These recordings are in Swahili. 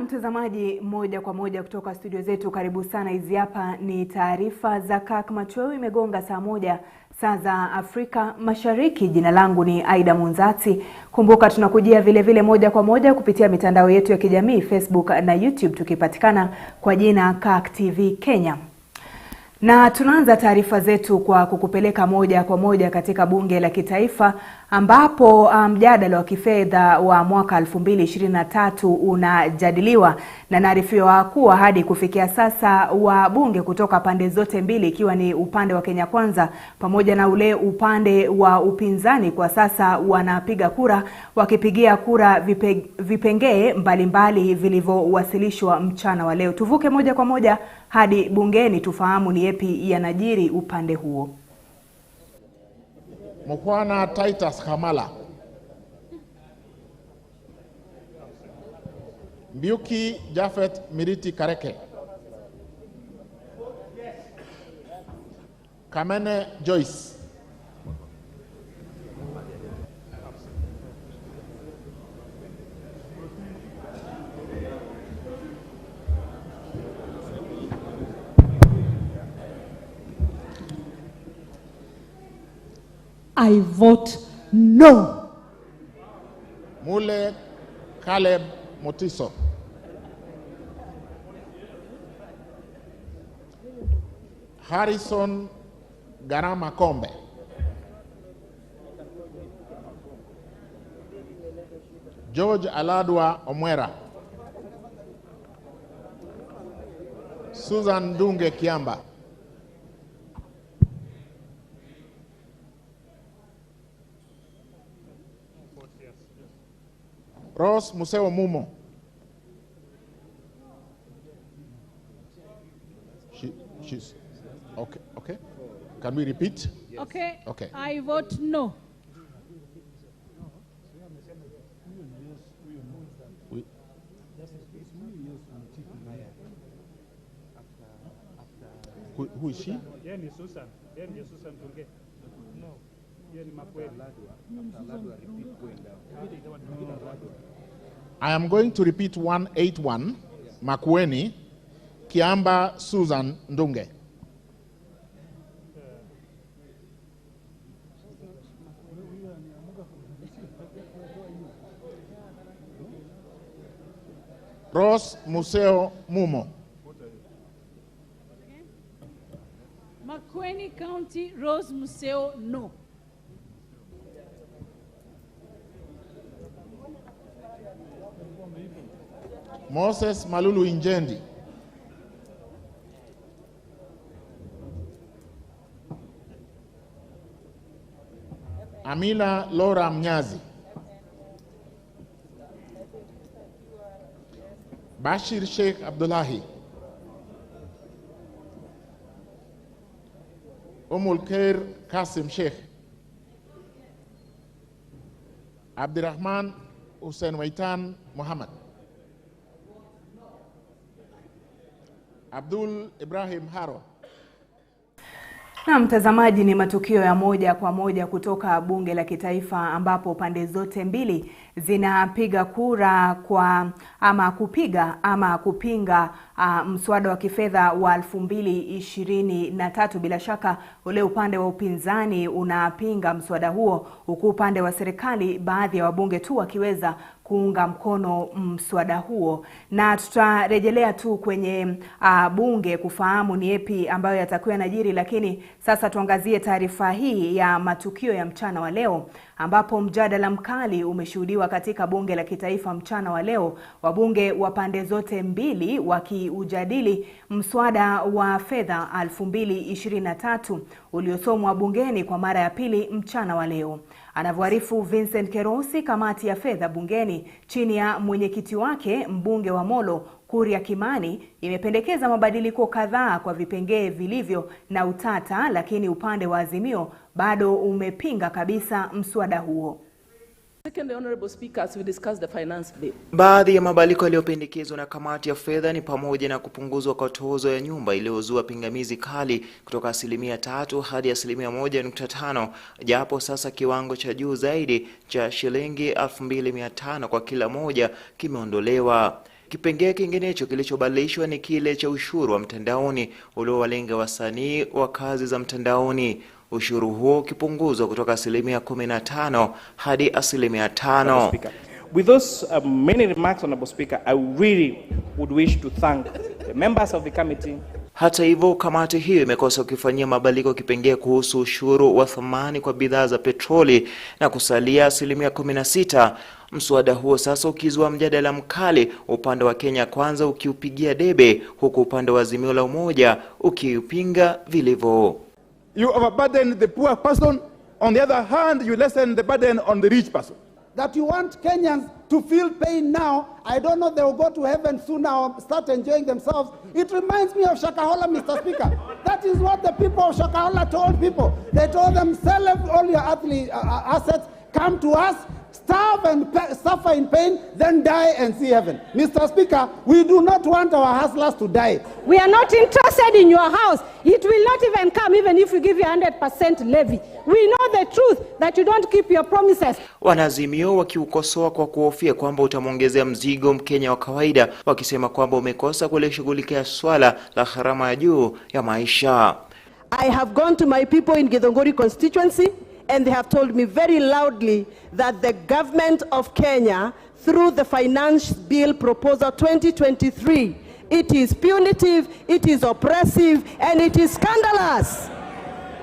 Mtazamaji, moja kwa moja kutoka studio zetu, karibu sana. Hizi hapa ni taarifa za Kirk Machweo. Imegonga saa 1 saa za Afrika Mashariki. Jina langu ni Aidah Munzatsi. Kumbuka tunakujia vile moja kwa moja kupitia mitandao yetu ya kijamii Facebook na YouTube, tukipatikana kwa jina Kirk TV Kenya. Na tunaanza taarifa zetu kwa kukupeleka moja kwa moja katika bunge la kitaifa, ambapo mjadala wa kifedha wa mwaka 2023 unajadiliwa, na naarifiwa kuwa hadi kufikia sasa wabunge kutoka pande zote mbili, ikiwa ni upande wa Kenya Kwanza pamoja na ule upande wa upinzani, kwa sasa wanapiga kura, wakipigia kura vipengee mbalimbali vilivyowasilishwa mchana wa leo. Tuvuke moja kwa moja hadi bungeni tufahamu ni yapi yanajiri upande huo. Mkwana Titus Kamala, Mbiuki Jafet Miriti Kareke, Kamene Joyce, I vote no. Mule Caleb Motiso, Harrison Garama Kombe, George Aladwa Omwera, Susan Dunge Kiamba, Rose Museo Mumo, she's okay. Can we repeat? Yes. Okay. I vote no. Who is she? Susan. No. I am going to repeat 181, Makueni, Kiamba Susan Ndunge. Rose Museo Mumo. Makueni County, Rose Museo, no. Moses Malulu Injendi. Amila Laura Mnyazi. Bashir Sheikh Abdullahi. Khair Kasim Sheikh. Abdirahman Hussein Waitan Muhammad. Abdul Ibrahim Haro. Na mtazamaji, ni matukio ya moja kwa moja kutoka bunge la kitaifa, ambapo pande zote mbili zinapiga kura kwa kupiga ama kupinga mswada wa kifedha wa 2023. Bila shaka ule upande wa upinzani unapinga mswada huo, huku upande wa serikali baadhi ya wabunge tu wakiweza kuunga mkono mswada huo. Na tutarejelea tu kwenye bunge kufahamu ni yapi ambayo yatakuwa yanajiri, lakini sasa tuangazie taarifa hii ya matukio ya mchana wa leo, ambapo mjadala mkali umeshuhudiwa katika bunge la kitaifa mchana wa leo, wabunge wa pande zote mbili wakiujadili mswada wa fedha 2023 uliosomwa bungeni kwa mara ya pili mchana wa leo. Anavyoarifu Vincent Kerosi, kamati ya fedha bungeni chini ya mwenyekiti wake mbunge wa Molo Kuria Kimani imependekeza mabadiliko kadhaa kwa vipengee vilivyo na utata, lakini upande wa Azimio bado umepinga kabisa mswada huo. Baadhi ya mabadiliko yaliyopendekezwa na kamati ya fedha ni pamoja na kupunguzwa kwa tozo ya nyumba iliyozua pingamizi kali kutoka 3% hadi 1.5%, japo sasa kiwango cha juu zaidi cha shilingi 2,500 kwa kila moja kimeondolewa. Kipengee kinginecho kilichobadilishwa ni kile cha ushuru wa mtandaoni uliowalenga wasanii wa kazi za mtandaoni. Ushuru huo ukipunguzwa kutoka 15% hadi 5%. With those many remarks, Honorable Speaker, I really would wish to thank the members of the committee. Hata hivyo, kamati hiyo imekosa kufanyia mabadiliko kipengee kuhusu ushuru wa thamani kwa bidhaa za petroli na kusalia 16%. Mswada huo sasa ukizua mjadala mkali, upande wa Kenya Kwanza ukiupigia debe huku upande wa Azimio la Umoja ukiupinga vilivyo. You overburden the poor person, on the other hand you lessen the burden on the rich person. That you want Kenyans to feel pain now, I don't know, they will go to heaven soon now, start enjoying themselves. It reminds me of Shakahola, Mr. Speaker. That is what the people of Shakahola told people. They told them, sell all your assets, come to us, starve and suffer in pain, then die and see heaven. Mr. Speaker, we do not want our hustlers to die. We are not interested in your house. It will not even come even if you give you 100% levy. We know the truth that you don't keep your promises. Wanazimio wakiukosoa kwa kuhofia kwamba utamwongezea mzigo Mkenya wa kawaida, wakisema kwamba umekosa kulishughulikia swala la gharama ya juu ya maisha. I have gone to my people in Githongori constituency, and they have told me very loudly that the government of Kenya, through the Finance Bill Proposal 2023, it is punitive, it is oppressive, and it is scandalous.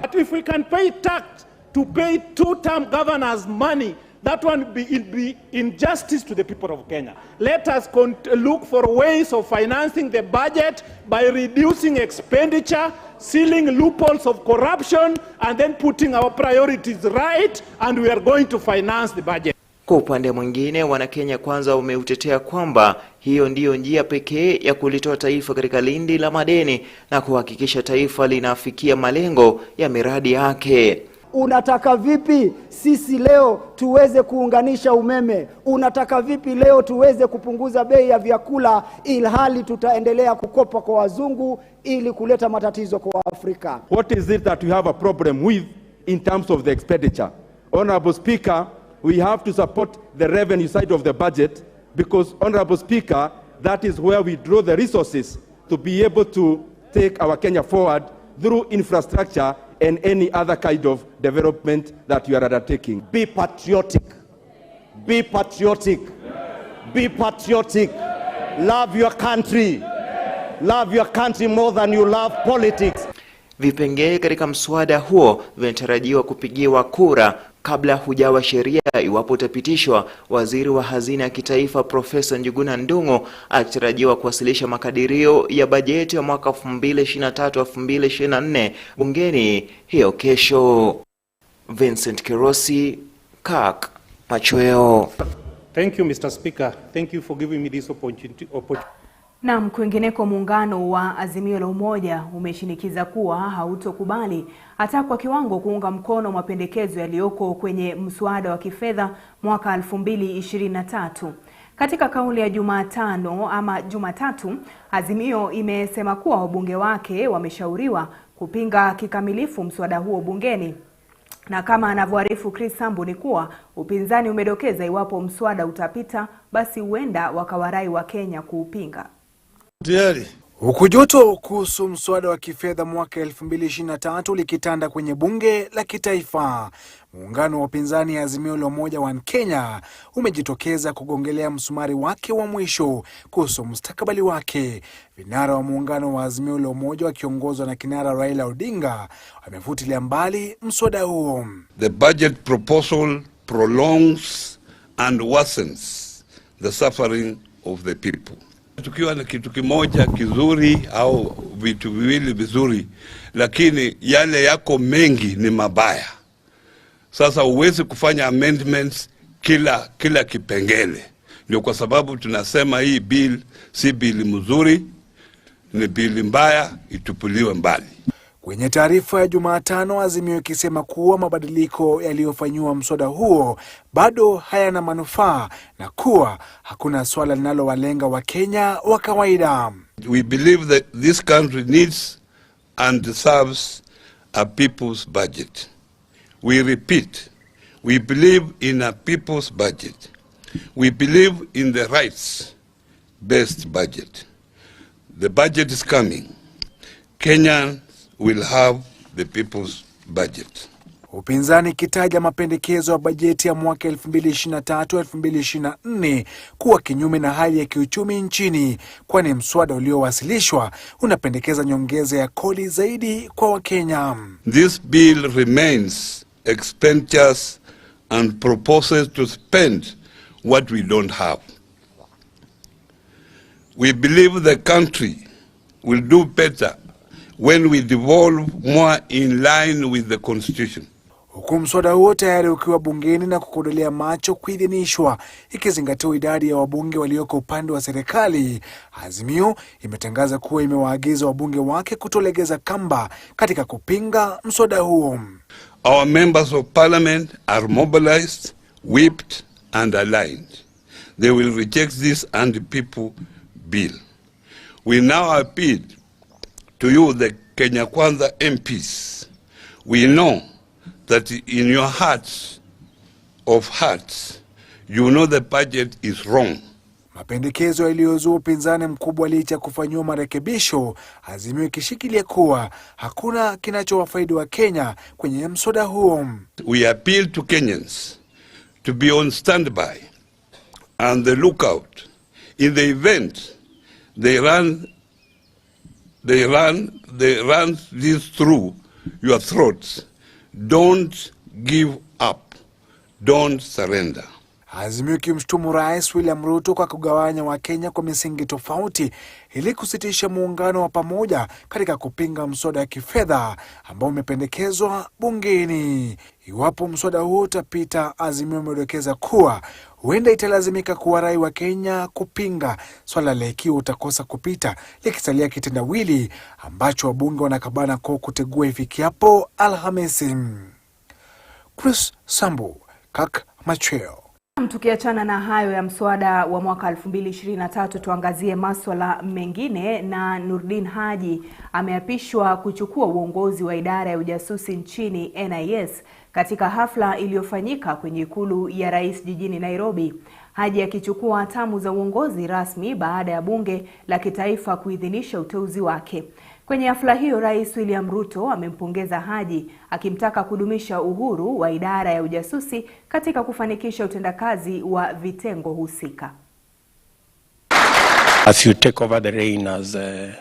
But if we can pay tax to pay two-term governors money, that one would be injustice to the people of Kenya. Let us look for ways of financing the budget by reducing expenditure, sealing loopholes of corruption, and then putting our priorities right, and we are going to finance the budget. Kwa upande mwingine, Wanakenya Kwanza umeutetea kwamba hiyo ndiyo njia pekee ya kulitoa taifa katika lindi la madeni na kuhakikisha taifa linafikia malengo ya miradi yake. Unataka vipi sisi leo tuweze kuunganisha umeme? Unataka vipi leo tuweze kupunguza bei ya vyakula ilhali tutaendelea kukopa kwa wazungu ili kuleta matatizo kwa Afrika? What is it that we have a problem with in terms of the expenditure? Honorable Speaker, we have to support the revenue side of the budget because, Honorable Speaker, that is where we draw the resources to be able to take our Kenya forward through infrastructure and any other kind of development that you are undertaking. Be patriotic. Be patriotic. Be patriotic. Love your country. Love your country more than you love politics. Vipengee katika mswada huo vinatarajiwa kupigiwa kura kabla hujawa sheria iwapo utapitishwa. Waziri wa Hazina ya Kitaifa Profesa Njuguna Ndung'u akitarajiwa kuwasilisha makadirio ya bajeti ya mwaka 2023-2024 bungeni hiyo kesho. Vincent Kirosi, Kirk Machweo. Thank you, Mr. Speaker. Thank you for giving me this opportunity. Na kwingineko, muungano wa Azimio la Umoja umeshinikiza kuwa hautokubali hata kwa kiwango kuunga mkono mapendekezo yaliyoko kwenye mswada wa kifedha mwaka 2023. Katika kauli ya Jumatatu, Azimio imesema kuwa wabunge wake wameshauriwa kupinga kikamilifu mswada huo bungeni. Na kama anavyoarifu Chris Sambu ni kuwa upinzani umedokeza iwapo mswada utapita basi huenda wakawarai wa Kenya kuupinga. Huku joto kuhusu mswada wa kifedha mwaka 2023 likitanda kwenye bunge la kitaifa, muungano wa upinzani ya Azimio la Umoja wa Kenya umejitokeza kugongelea msumari wake wa mwisho kuhusu mustakabali wake. Vinara wa muungano wa Azimio la Umoja wakiongozwa na kinara Raila Odinga wamefutilia mbali mswada huo. The budget proposal prolongs and worsens the suffering of the people. Tukiwa na kitu kimoja kizuri au vitu viwili vizuri, lakini yale yako mengi ni mabaya. Sasa uwezi kufanya amendments kila kipengele. Ndio kwa sababu tunasema hii bill si bill mzuri, ni bill mbaya, itupuliwe mbali. Kwenye taarifa ya Jumatano, Azimio ikisema kuwa mabadiliko yaliyofanywa mswada huo bado hayana manufaa na kuwa hakuna swala linalowalenga wa Kenya wa kawaida. We believe that this country needs and deserves a people's budget. We repeat, we believe in a people's budget. We believe in the rights best budget. The budget is coming. Kenyans will have the people's budget. Upinzani ikitaja mapendekezo ya bajeti ya mwaka 2023-2024 kuwa kinyume na hali ya kiuchumi nchini, kwani mswada uliowasilishwa unapendekeza nyongeza ya kodi zaidi kwa Wakenya. This bill remains expenditures and proposes to spend what we don't have. We believe the country will do better when we devolve more in line with the Constitution. Huku mswada huo tayari ukiwa bungeni na kukodolea macho kuidhinishwa, ikizingatiwa idadi ya wabunge walioko upande wa serikali, Azimio imetangaza kuwa imewaagiza wabunge wake kutolegeza kamba katika kupinga mswada huo. Our members of parliament are mobilized, whipped and aligned. They will reject this anti-people bill. We now appeal to you, the Kenya Kwanza MPs. We know that in your hearts of hearts, you know the budget is wrong. Mapendekezo yaliyozua upinzani mkubwa licha kufanyiwa marekebisho, Azimio ikishikilia kuwa hakuna kinachowafaidi wa Kenya kwenye mswada huo. We appeal to Kenyans to be on standby and the lookout in the event they run this through your throats. Don't give up. Don't surrender. Azimio ikimshtumu Rais William Ruto kwa kugawanya Wakenya kwa misingi tofauti ili kusitisha muungano wa pamoja katika kupinga mswada wa kifedha ambao umependekezwa bungeni. Iwapo mswada huo utapita, Azimio imedokeza kuwa huenda italazimika kuwarai wa Kenya kupinga swala la ikiwa utakosa kupita, likisalia kitendawili ambacho wabunge wanakabana kwa kutegua ifikiapo Alhamisi. Chris Sambu, Kirk Machweo. Tukiachana na hayo ya mswada wa mwaka 2023, tuangazie masuala mengine. Na Nurdin Haji ameapishwa kuchukua uongozi wa idara ya ujasusi nchini NIS katika hafla iliyofanyika kwenye ikulu ya rais jijini Nairobi. Haji akichukua hatamu za uongozi rasmi baada ya bunge la kitaifa kuidhinisha uteuzi wake. Kwenye hafla hiyo, Rais William Ruto amempongeza Haji akimtaka kudumisha uhuru wa idara ya ujasusi katika kufanikisha utendakazi wa vitengo husika. As you take over the reign as the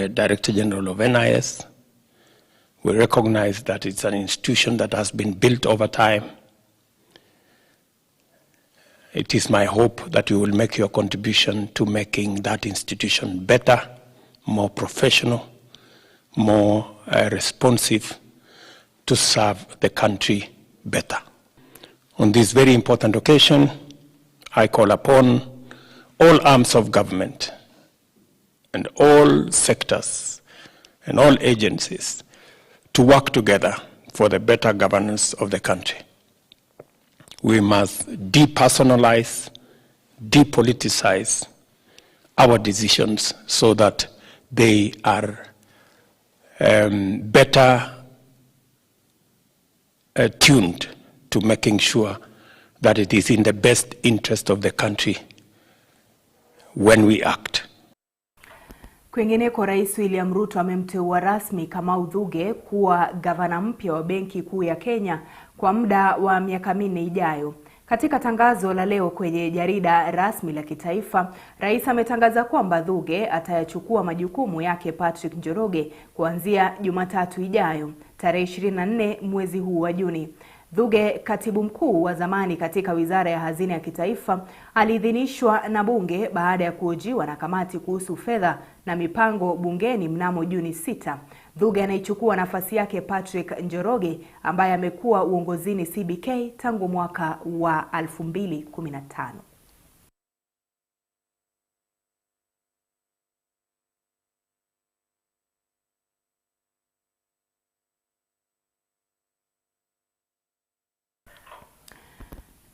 Director General of NIS, we recognize that it's an institution that has been built over time. It is my hope that you will make your contribution to making that institution better, more professional, more responsive to serve the country better. On this very important occasion, I call upon all arms of government and all sectors and all agencies to work together for the better governance of the country. We must depersonalize, depoliticize our decisions so that they are better tuned to making sure that it is in the best interest of the country when we act. Kwingineko, Rais William Ruto amemteua rasmi Kamau Thuge kuwa gavana mpya wa Benki Kuu ya Kenya kwa muda wa miaka 4 ijayo. Katika tangazo la leo kwenye jarida rasmi la kitaifa, Rais ametangaza kwamba Thuge atayachukua majukumu yake Patrick Njoroge kuanzia Jumatatu ijayo, tarehe 24 mwezi huu wa Juni. Thuge, katibu mkuu wa zamani katika Wizara ya Hazina ya Kitaifa, aliidhinishwa na bunge baada ya kuhojiwa na kamati kuhusu fedha na mipango bungeni mnamo Juni 6. Thuge anaichukua nafasi yake Patrick Njoroge ambaye amekuwa uongozini CBK tangu mwaka wa 2015.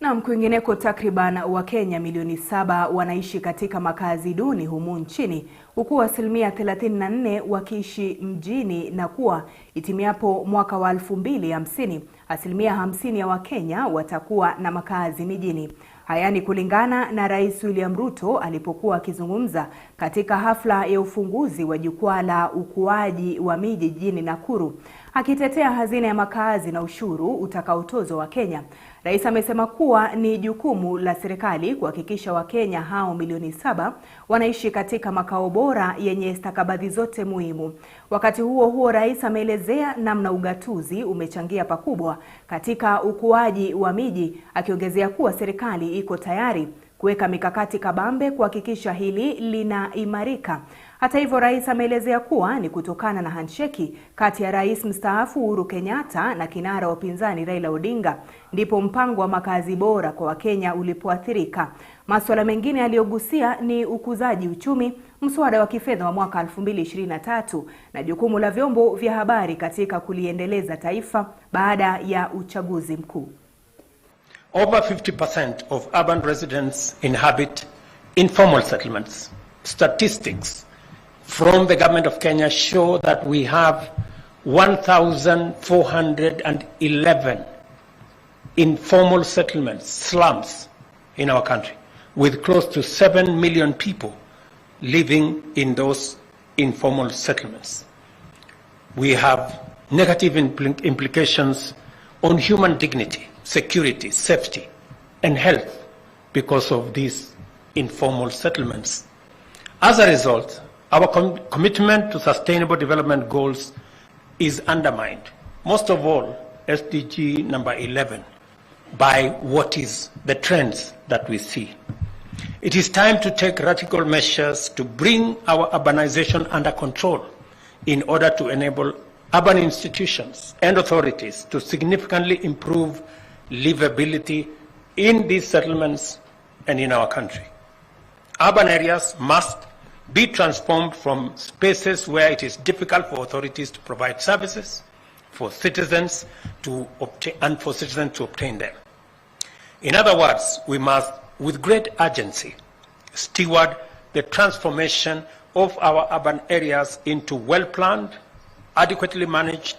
Na kwingineko, takriban Wakenya milioni 7 wanaishi katika makazi duni humu nchini, huku asilimia 34 wakiishi mjini, na kuwa itimiapo mwaka wa 2050 asilimia 50 ya Wakenya watakuwa na makazi mijini. Haya ni kulingana na Rais William Ruto alipokuwa akizungumza katika hafla ya ufunguzi wa jukwaa la ukuaji wa miji jijini Nakuru, akitetea hazina ya makazi na ushuru utakaotozwa Wakenya. Rais amesema kuwa ni jukumu la serikali kuhakikisha Wakenya hao milioni 7 wanaishi katika makao bora yenye stakabadhi zote muhimu. Wakati huo huo, Rais ameelezea namna ugatuzi umechangia pakubwa katika ukuaji wa miji, akiongezea kuwa serikali iko tayari kuweka mikakati kabambe kuhakikisha hili linaimarika. Hata hivyo, Rais ameelezea kuwa ni kutokana na handshake kati ya Rais mstaafu Uhuru Kenyatta na kinara wa upinzani Raila Odinga ndipo mpango wa makazi bora kwa Wakenya ulipoathirika. Masuala mengine aliyogusia ni ukuzaji uchumi, mswada wa kifedha wa mwaka 2023 na jukumu la vyombo vya habari katika kuliendeleza taifa baada ya uchaguzi mkuu. Over 50% of urban residents inhabit informal settlements. Statistics from the government of Kenya show that we have 1,411 informal settlements, slums, in our country, with close to 7 million people living in those informal settlements. We have negative implications on human dignity, security, safety, and health because of these informal settlements. As a result, our commitment to sustainable development goals is undermined, most of all SDG number 11, by what is the trends that we see. It is time to take radical measures to bring our urbanization under control in order to enable urban institutions and authorities to significantly improve livability in these settlements and in our country. Urban areas must be transformed from spaces where it is difficult for authorities to provide services for citizens to obtain them. In other words, we must, with great urgency, steward the transformation of our urban areas into well-planned, adequately managed,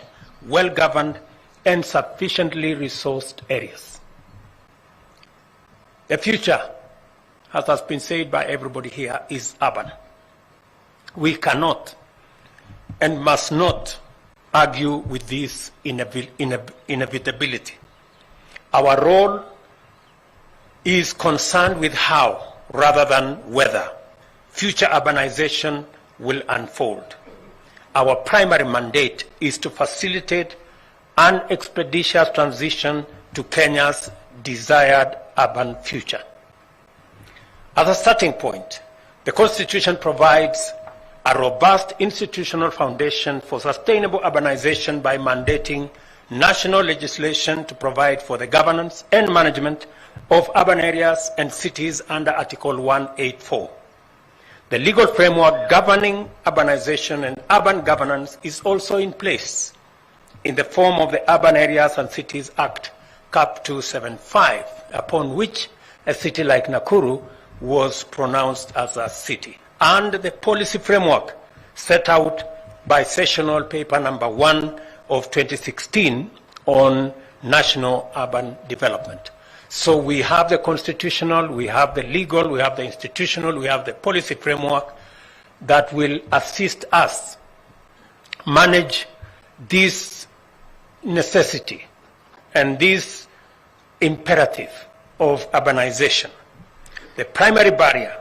well-governed, and sufficiently resourced areas. The future, as has been said by everybody here, is urban. We cannot and must not argue with this inevitability. Our role is concerned with how, rather than whether, future urbanization will unfold. Our primary mandate is to facilitate an expeditious transition to Kenya's desired urban future. As a starting point, the Constitution provides a robust institutional foundation for sustainable urbanization by mandating national legislation to provide for the governance and management of urban areas and cities under Article 184. The legal framework governing urbanization and urban governance is also in place in the form of the Urban Areas and Cities Act, Cap 275, upon which a city like Nakuru was pronounced as a city, and the policy framework set out by Sessional Paper number 1 of 2016 on national urban development. So we have the constitutional, we have the legal, we have the institutional, we have the policy framework that will assist us manage this necessity and this imperative of urbanization. The primary barrier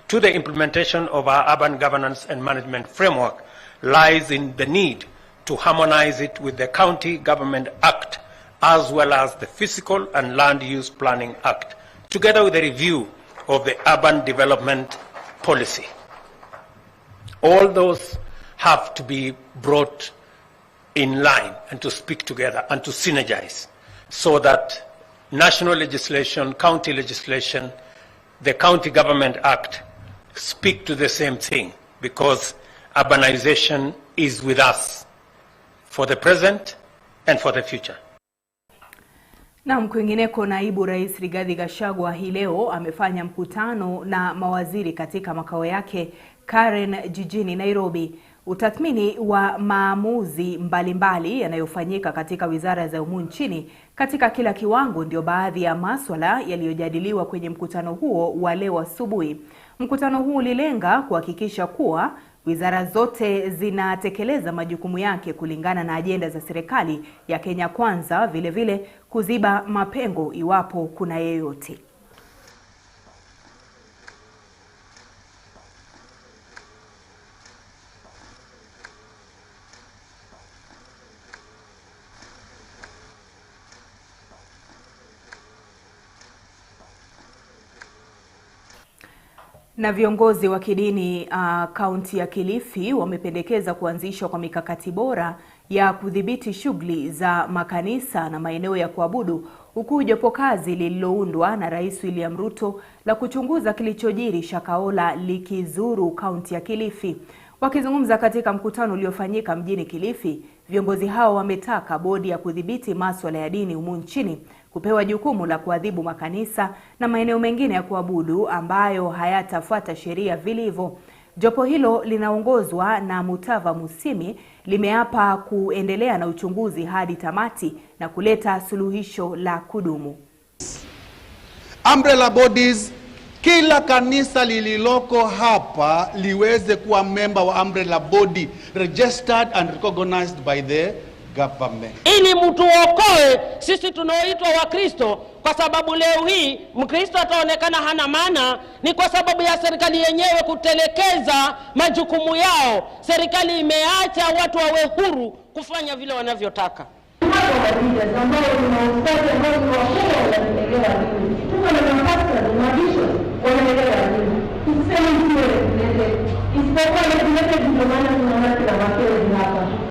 to the implementation of our urban governance and management framework lies in the need to harmonize it with the County Government Act as well as the Physical and Land Use Planning Act, together with a review of the urban development policy. All those have to be brought in line and to speak together and to synergize so that national legislation, county legislation, the County Government Act speak to the same thing, because urbanization is with us for the present and for the future. Na kwingineko, naibu rais Rigathi Gachagua hii leo amefanya mkutano na mawaziri katika makao yake Karen jijini Nairobi. Utathmini wa maamuzi mbalimbali yanayofanyika katika wizara za humu nchini katika kila kiwango ndio baadhi ya masuala yaliyojadiliwa kwenye mkutano huo wa leo asubuhi. Mkutano huu ulilenga kuhakikisha kuwa wizara zote zinatekeleza majukumu yake kulingana na ajenda za serikali ya Kenya Kwanza, vile kuziba mapengo iwapo kuna yeyote. Na viongozi wa kidini kaunti ya Kilifi wamependekeza kuanzishwa kwa mikakati bora ya kudhibiti shughuli za makanisa na maeneo ya kuabudu, huku jopo kazi lililoundwa na Rais William Ruto la kuchunguza kilichojiri Shakahola likizuru kaunti ya Kilifi. Wakizungumza katika mkutano uliofanyika mjini Kilifi, viongozi hao wametaka bodi ya kudhibiti masuala ya dini humu nchini kupewa jukumu la kuadhibu makanisa na maeneo mengine ya kuabudu ambayo hayatafuata sheria vilivyo. Jopo hilo linaongozwa na Mutava Musimi limeapa kuendelea na uchunguzi hadi tamati na kuleta suluhisho la kudumu. Umbrella bodies, kila kanisa lililoko hapa liweze kuwa member wa umbrella body registered and recognized by the government. Ili mtu okoe sisi tunaoitwa Wakristo, kwa sababu leo hii Mkristo ataonekana hana maana, ni kwa sababu ya serikali yenyewe kutelekeza majukumu yao. Serikali imeacha watu wawe huru kufanya vile wanavyotaka.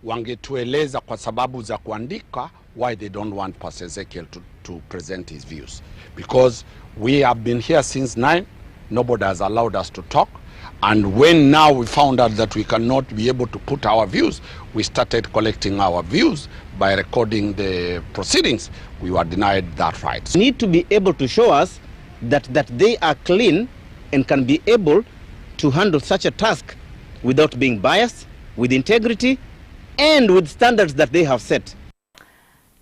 Wangetueleza kwa sababu za kuandika why they don't want Pastor Ezekiel to present his views, because we have been here since 9, nobody has allowed us to talk, and when now we found out that we cannot be able to put our views, we started collecting our views by recording the proceedings. We were denied that right. Need to be able to show us that they are clean and can be able to handle such a task without being biased, with integrity and with standards that they have set.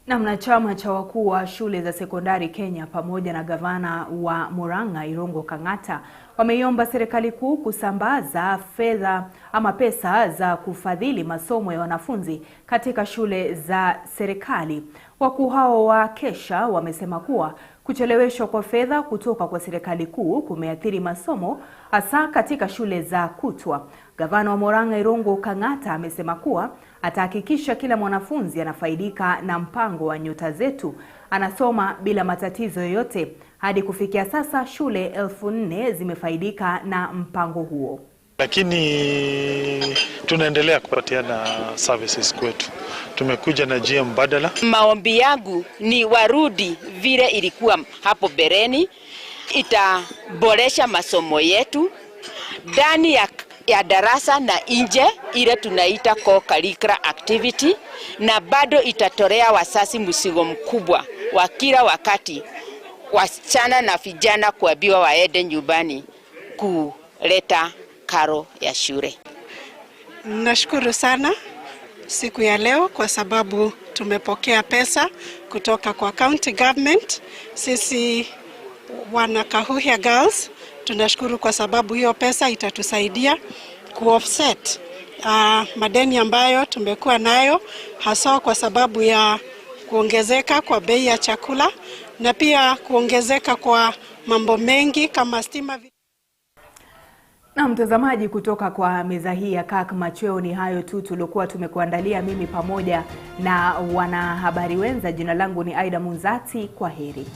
Na chama cha wakuu wa shule za sekondari Kenya pamoja na gavana wa Murang'a Irungu Kang'ata wameiomba serikali kuu kusambaza fedha ama pesa za kufadhili masomo ya wanafunzi katika shule za serikali. Wakuu hao wa Kesha wamesema kuwa kucheleweshwa kwa fedha kutoka kwa serikali kuu kumeathiri masomo hasa katika shule za kutwa. Gavana wa Murang'a Irungu Kang'ata amesema kuwa atahakikisha kila mwanafunzi anafaidika na mpango wa Nyota Zetu, anasoma bila matatizo yoyote. Hadi kufikia sasa shule 4,000 zimefaidika na mpango huo. Lakini tunaendelea kupatiana services kwetu. Tumekuja na njia mbadala. Maombi yangu ni warudi vile ilikuwa hapo bereni. Itaboresha masomo yetu ndani ya darasa na nje, ile tunaita co-curricular activity, na bado itatorea wasasi mzigo mkubwa wa kila wakati wasichana na vijana kuambiwa waende nyumbani kuleta karo ya shule. Nashukuru sana siku ya leo kwa sababu tumepokea pesa kutoka kwa county government. Sisi wana Kahuhia Girls tunashukuru kwa sababu hiyo pesa itatusaidia kuoffset madeni ambayo tumekuwa nayo, hasa kwa sababu ya kuongezeka kwa bei ya chakula na pia kuongezeka kwa mambo mengi kama stima. Na mtazamaji, kutoka kwa meza hii ya Kirk Machweo ni hayo tu tulikuwa tumekuandalia mimi pamoja na wanahabari wenza. Jina langu ni Aidah Munzatsi. Kwa heri.